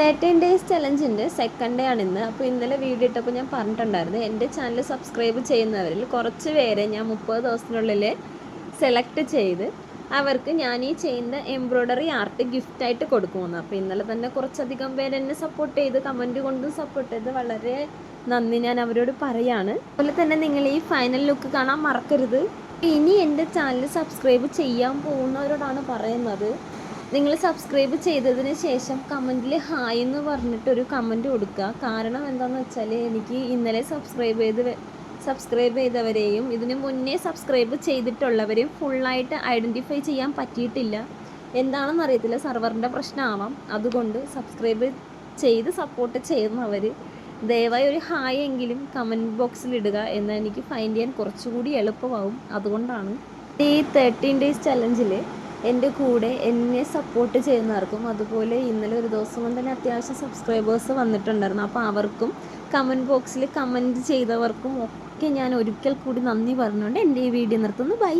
13 days ചലഞ്ചിൻ്റെ second day ആണ് ഇന്ന്. അപ്പോൾ ഇന്നലെ വീഡിയോ ഇട്ടപ്പോൾ ഞാൻ പറഞ്ഞിട്ടുണ്ടായിരുന്നു എൻ്റെ ചാനൽ സബ്സ്ക്രൈബ് ചെയ്യുന്നവരിൽ കുറച്ച് പേരെ ഞാൻ 30 ദിവസത്തിനുള്ളിൽ സെലക്ട് ചെയ്ത് അവർക്ക് ഞാൻ ഈ ചെയ്യുന്ന എംബ്രോയ്ഡറി ആർട്ട് ഗിഫ്റ്റായിട്ട് കൊടുക്കുമെന്ന്. അപ്പോൾ ഇന്നലെ തന്നെ കുറച്ചധികം പേര് എന്നെ സപ്പോർട്ട് ചെയ്ത് കമൻറ്റ് കൊണ്ടും സപ്പോർട്ട് ചെയ്ത് വളരെ നന്ദി ഞാൻ അവരോട് പറയാണ്. അതുപോലെ തന്നെ നിങ്ങൾ ഈ ഫൈനൽ ലുക്ക് കാണാൻ മറക്കരുത്. ഇനി എൻ്റെ ചാനൽ സബ്സ്ക്രൈബ് ചെയ്യാൻ പോകുന്നവരോടാണ് പറയുന്നത്, നിങ്ങൾ സബ്സ്ക്രൈബ് ചെയ്തതിന് ശേഷം കമൻറ്റിൽ ഹായ് എന്ന് പറഞ്ഞിട്ടൊരു കമൻറ്റ് കൊടുക്കുക. കാരണം എന്താണെന്ന് വെച്ചാൽ എനിക്ക് ഇന്നലെ സബ്സ്ക്രൈബ് ചെയ്തവരെയും ഇതിന് മുന്നേ സബ്സ്ക്രൈബ് ചെയ്തിട്ടുള്ളവരെയും ഫുള്ളായിട്ട് ഐഡൻറ്റിഫൈ ചെയ്യാൻ പറ്റിയിട്ടില്ല. എന്താണെന്ന് അറിയത്തില്ല, സെർവറിൻ്റെ പ്രശ്നമാവാം. അതുകൊണ്ട് സബ്സ്ക്രൈബ് ചെയ്ത് സപ്പോർട്ട് ചെയ്യുന്നവർ ദയവായി ഒരു ഹായ് എങ്കിലും കമൻറ്റ് ബോക്സിൽ ഇടുക. എന്നാൽ എനിക്ക് ഫൈൻഡ് ചെയ്യാൻ കുറച്ചുകൂടി എളുപ്പമാവും. അതുകൊണ്ടാണ് ഈ 13 ഡേയ്സ് ചലഞ്ചിൽ എൻ്റെ കൂടെ എന്നെ സപ്പോർട്ട് ചെയ്യുന്നവർക്കും അതുപോലെ ഇന്നലെ ഒരു ദിവസം കൊണ്ട് തന്നെ അത്യാവശ്യം സബ്സ്ക്രൈബേഴ്സ് വന്നിട്ടുണ്ടായിരുന്നു. അപ്പോൾ അവർക്കും കമൻറ്റ് ബോക്സിൽ കമൻറ്റ് ചെയ്തവർക്കും ഒക്കെ ഞാൻ ഒരിക്കൽ കൂടി നന്ദി പറഞ്ഞുകൊണ്ട് എൻ്റെ ഈ വീഡിയോ നിർത്തുന്നു. ബൈ.